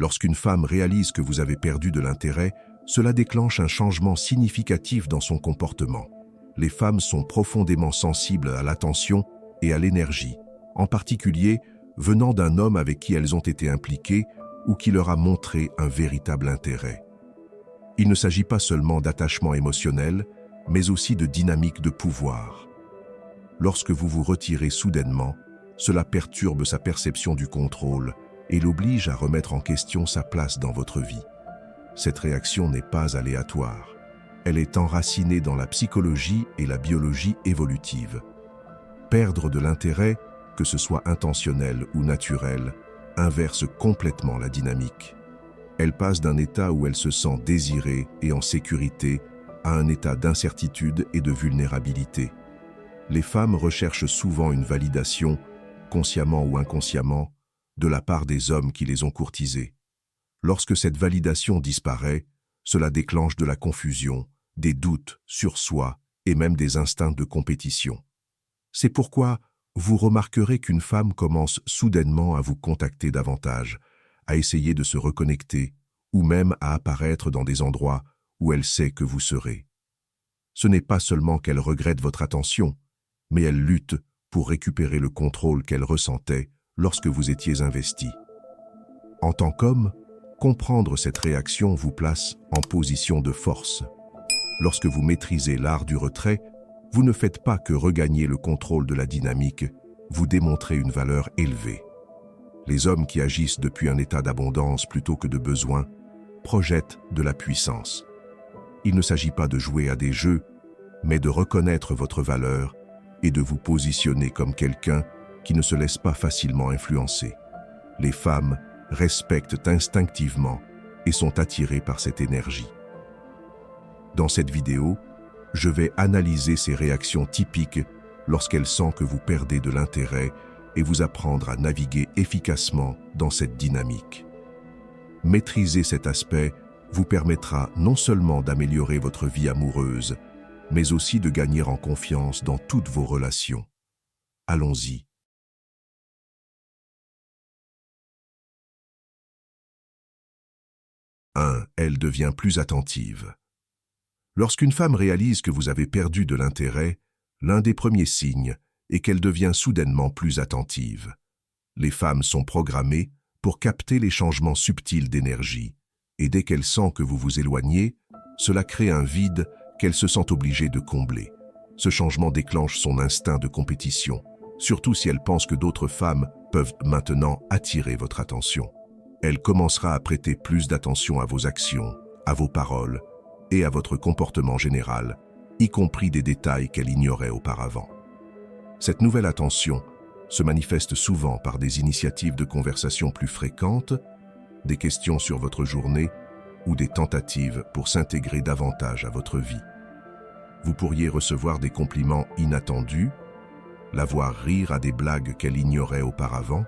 Lorsqu'une femme réalise que vous avez perdu de l'intérêt, cela déclenche un changement significatif dans son comportement. Les femmes sont profondément sensibles à l'attention et à l'énergie, en particulier venant d'un homme avec qui elles ont été impliquées ou qui leur a montré un véritable intérêt. Il ne s'agit pas seulement d'attachement émotionnel, mais aussi de dynamique de pouvoir. Lorsque vous vous retirez soudainement, cela perturbe sa perception du contrôle et l'oblige à remettre en question sa place dans votre vie. Cette réaction n'est pas aléatoire. Elle est enracinée dans la psychologie et la biologie évolutive. Perdre de l'intérêt, que ce soit intentionnel ou naturel, inverse complètement la dynamique. Elle passe d'un état où elle se sent désirée et en sécurité à un état d'incertitude et de vulnérabilité. Les femmes recherchent souvent une validation, consciemment ou inconsciemment, de la part des hommes qui les ont courtisées. Lorsque cette validation disparaît, cela déclenche de la confusion, des doutes sur soi et même des instincts de compétition. C'est pourquoi vous remarquerez qu'une femme commence soudainement à vous contacter davantage, à essayer de se reconnecter ou même à apparaître dans des endroits où elle sait que vous serez. Ce n'est pas seulement qu'elle regrette votre attention, mais elle lutte pour récupérer le contrôle qu'elle ressentait lorsque vous étiez investi. En tant qu'homme, comprendre cette réaction vous place en position de force. Lorsque vous maîtrisez l'art du retrait, vous ne faites pas que regagner le contrôle de la dynamique, vous démontrez une valeur élevée. Les hommes qui agissent depuis un état d'abondance plutôt que de besoin projettent de la puissance. Il ne s'agit pas de jouer à des jeux, mais de reconnaître votre valeur et de vous positionner comme quelqu'un qui ne se laisse pas facilement influencer. Les femmes respectent instinctivement et sont attirées par cette énergie. Dans cette vidéo, je vais analyser ces réactions typiques lorsqu'elle sent que vous perdez de l'intérêt et vous apprendre à naviguer efficacement dans cette dynamique. Maîtriser cet aspect vous permettra non seulement d'améliorer votre vie amoureuse, mais aussi de gagner en confiance dans toutes vos relations. Allons-y. 1. Elle devient plus attentive. Lorsqu'une femme réalise que vous avez perdu de l'intérêt, l'un des premiers signes est qu'elle devient soudainement plus attentive. Les femmes sont programmées pour capter les changements subtils d'énergie, et dès qu'elle sent que vous vous éloignez, cela crée un vide qu'elle se sent obligée de combler. Ce changement déclenche son instinct de compétition, surtout si elle pense que d'autres femmes peuvent maintenant attirer votre attention. Elle commencera à prêter plus d'attention à vos actions, à vos paroles et à votre comportement général, y compris des détails qu'elle ignorait auparavant. Cette nouvelle attention se manifeste souvent par des initiatives de conversation plus fréquentes, des questions sur votre journée ou des tentatives pour s'intégrer davantage à votre vie. Vous pourriez recevoir des compliments inattendus, la voir rire à des blagues qu'elle ignorait auparavant,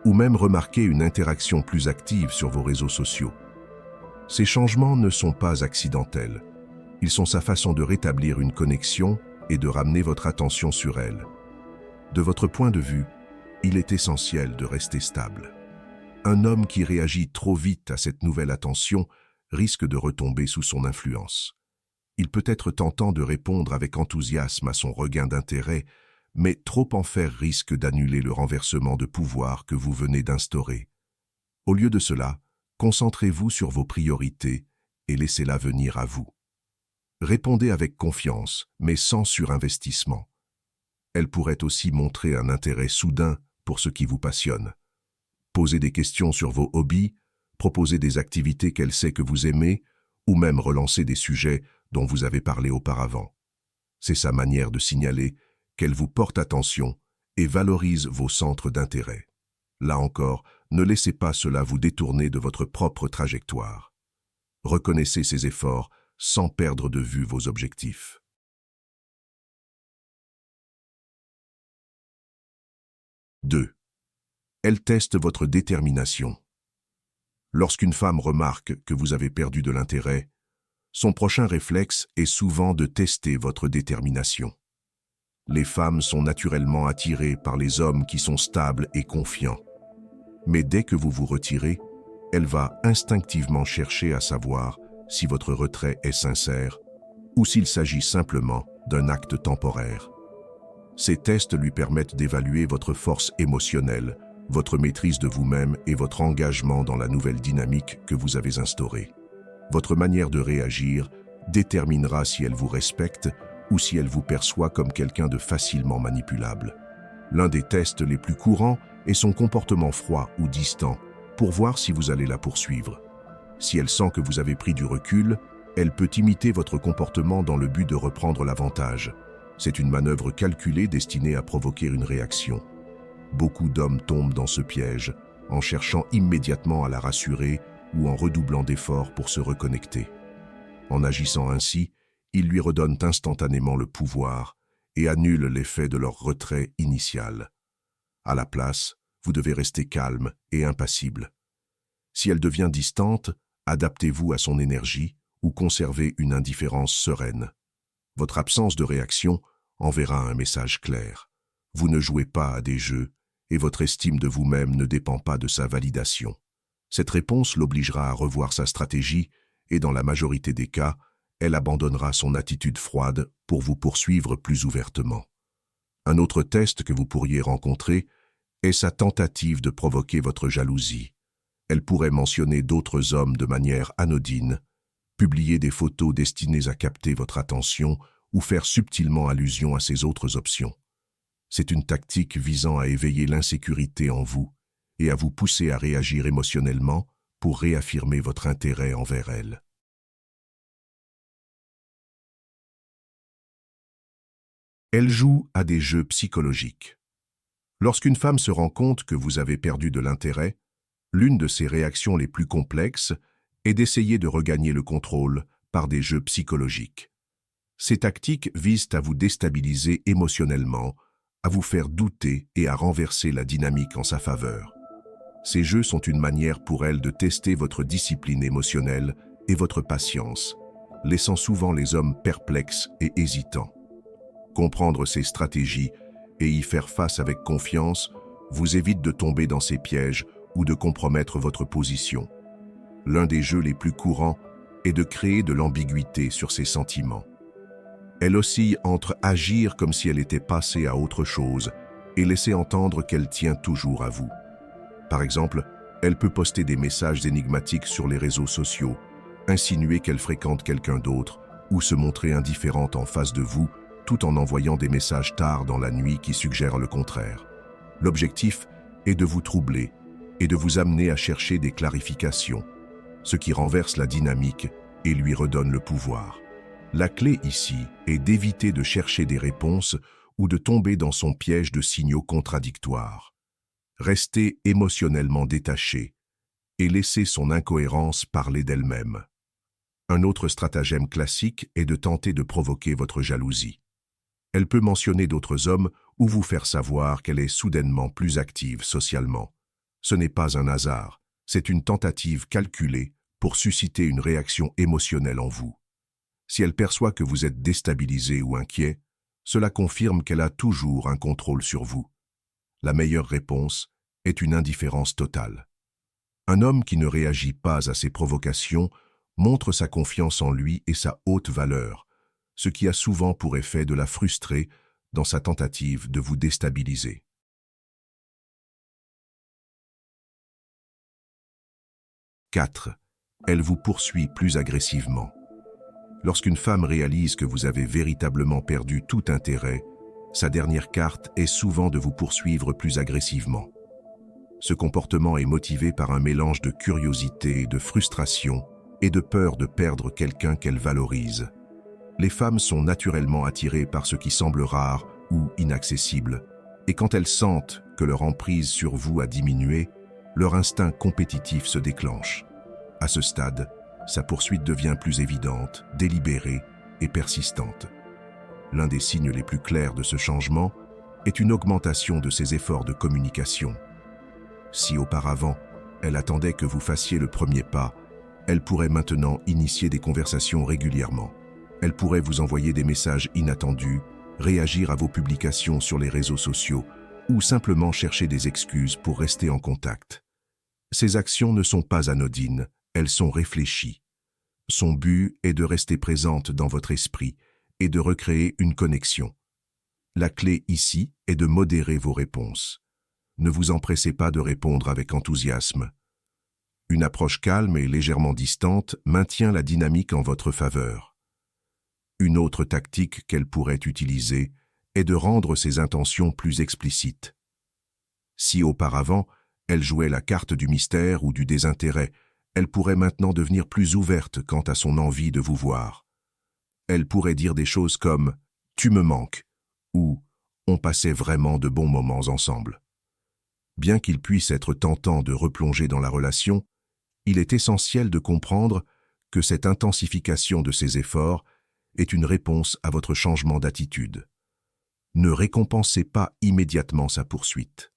ou même remarquer une interaction plus active sur vos réseaux sociaux. Ces changements ne sont pas accidentels. Ils sont sa façon de rétablir une connexion et de ramener votre attention sur elle. De votre point de vue, il est essentiel de rester stable. Un homme qui réagit trop vite à cette nouvelle attention risque de retomber sous son influence. Il peut être tentant de répondre avec enthousiasme à son regain d'intérêt, mais trop en faire risque d'annuler le renversement de pouvoir que vous venez d'instaurer. Au lieu de cela, concentrez-vous sur vos priorités et laissez-la venir à vous. Répondez avec confiance, mais sans surinvestissement. Elle pourrait aussi montrer un intérêt soudain pour ce qui vous passionne. Posez des questions sur vos hobbies, proposez des activités qu'elle sait que vous aimez, ou même relancer des sujets dont vous avez parlé auparavant. C'est sa manière de signaler qu'elle vous porte attention et valorise vos centres d'intérêt. Là encore, ne laissez pas cela vous détourner de votre propre trajectoire. Reconnaissez ces efforts sans perdre de vue vos objectifs. 2. Elle teste votre détermination. Lorsqu'une femme remarque que vous avez perdu de l'intérêt, son prochain réflexe est souvent de tester votre détermination. Les femmes sont naturellement attirées par les hommes qui sont stables et confiants. Mais dès que vous vous retirez, Elle va instinctivement chercher à savoir si votre retrait est sincère ou s'il s'agit simplement d'un acte temporaire. Ces tests lui permettent d'évaluer votre force émotionnelle, votre maîtrise de vous-même et votre engagement dans la nouvelle dynamique que vous avez instaurée. Votre manière de réagir déterminera si elle vous respecte ou si elle vous perçoit comme quelqu'un de facilement manipulable. L'un des tests les plus courants est son comportement froid ou distant, pour voir si vous allez la poursuivre. Si elle sent que vous avez pris du recul, elle peut imiter votre comportement dans le but de reprendre l'avantage. C'est une manœuvre calculée destinée à provoquer une réaction. Beaucoup d'hommes tombent dans ce piège, en cherchant immédiatement à la rassurer ou en redoublant d'efforts pour se reconnecter. En agissant ainsi, ils lui redonnent instantanément le pouvoir et annulent l'effet de leur retrait initial. À la place, vous devez rester calme et impassible. Si elle devient distante, adaptez-vous à son énergie ou conservez une indifférence sereine. Votre absence de réaction enverra un message clair. Vous ne jouez pas à des jeux et votre estime de vous-même ne dépend pas de sa validation. Cette réponse l'obligera à revoir sa stratégie et dans la majorité des cas, elle abandonnera son attitude froide pour vous poursuivre plus ouvertement. Un autre test que vous pourriez rencontrer est sa tentative de provoquer votre jalousie. Elle pourrait mentionner d'autres hommes de manière anodine, publier des photos destinées à capter votre attention ou faire subtilement allusion à ces autres options. C'est une tactique visant à éveiller l'insécurité en vous et à vous pousser à réagir émotionnellement pour réaffirmer votre intérêt envers elle. Elle joue à des jeux psychologiques. Lorsqu'une femme se rend compte que vous avez perdu de l'intérêt, l'une de ses réactions les plus complexes est d'essayer de regagner le contrôle par des jeux psychologiques. Ces tactiques visent à vous déstabiliser émotionnellement, à vous faire douter et à renverser la dynamique en sa faveur. Ces jeux sont une manière pour elle de tester votre discipline émotionnelle et votre patience, laissant souvent les hommes perplexes et hésitants. Comprendre ces stratégies et y faire face avec confiance vous évite de tomber dans ces pièges ou de compromettre votre position. L'un des jeux les plus courants est de créer de l'ambiguïté sur ses sentiments. Elle oscille entre agir comme si elle était passée à autre chose et laisser entendre qu'elle tient toujours à vous. Par exemple, elle peut poster des messages énigmatiques sur les réseaux sociaux, insinuer qu'elle fréquente quelqu'un d'autre ou se montrer indifférente en face de vous tout en envoyant des messages tard dans la nuit qui suggèrent le contraire. L'objectif est de vous troubler et de vous amener à chercher des clarifications, ce qui renverse la dynamique et lui redonne le pouvoir. La clé ici est d'éviter de chercher des réponses ou de tomber dans son piège de signaux contradictoires. Restez émotionnellement détaché et laissez son incohérence parler d'elle-même. Un autre stratagème classique est de tenter de provoquer votre jalousie. Elle peut mentionner d'autres hommes ou vous faire savoir qu'elle est soudainement plus active socialement. Ce n'est pas un hasard, c'est une tentative calculée pour susciter une réaction émotionnelle en vous. Si elle perçoit que vous êtes déstabilisé ou inquiet, cela confirme qu'elle a toujours un contrôle sur vous. La meilleure réponse est une indifférence totale. Un homme qui ne réagit pas à ces provocations montre sa confiance en lui et sa haute valeur, ce qui a souvent pour effet de la frustrer dans sa tentative de vous déstabiliser. 4. Elle vous poursuit plus agressivement. Lorsqu'une femme réalise que vous avez véritablement perdu tout intérêt, sa dernière carte est souvent de vous poursuivre plus agressivement. Ce comportement est motivé par un mélange de curiosité, de frustration et de peur de perdre quelqu'un qu'elle valorise. Les femmes sont naturellement attirées par ce qui semble rare ou inaccessible, et quand elles sentent que leur emprise sur vous a diminué, leur instinct compétitif se déclenche. À ce stade, sa poursuite devient plus évidente, délibérée et persistante. L'un des signes les plus clairs de ce changement est une augmentation de ses efforts de communication. Si auparavant, elle attendait que vous fassiez le premier pas, elle pourrait maintenant initier des conversations régulièrement. Elle pourrait vous envoyer des messages inattendus, réagir à vos publications sur les réseaux sociaux ou simplement chercher des excuses pour rester en contact. Ces actions ne sont pas anodines, elles sont réfléchies. Son but est de rester présente dans votre esprit et de recréer une connexion. La clé ici est de modérer vos réponses. Ne vous empressez pas de répondre avec enthousiasme. Une approche calme et légèrement distante maintient la dynamique en votre faveur. Une autre tactique qu'elle pourrait utiliser est de rendre ses intentions plus explicites. Si auparavant, elle jouait la carte du mystère ou du désintérêt, elle pourrait maintenant devenir plus ouverte quant à son envie de vous voir. Elle pourrait dire des choses comme « tu me manques » ou « on passait vraiment de bons moments ensemble ». Bien qu'il puisse être tentant de replonger dans la relation, il est essentiel de comprendre que cette intensification de ses efforts est une réponse à votre changement d'attitude. Ne récompensez pas immédiatement sa poursuite.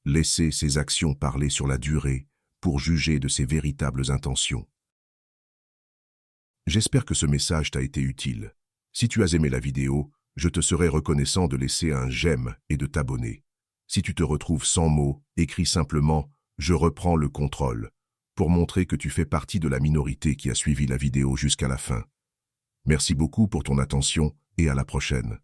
Laissez ses actions parler sur la durée pour juger de ses véritables intentions. J'espère que ce message t'a été utile. Si tu as aimé la vidéo, je te serais reconnaissant de laisser un j'aime et de t'abonner. Si tu te retrouves sans mots, écris simplement « Je reprends le contrôle » pour montrer que tu fais partie de la minorité qui a suivi la vidéo jusqu'à la fin. Merci beaucoup pour ton attention et à la prochaine.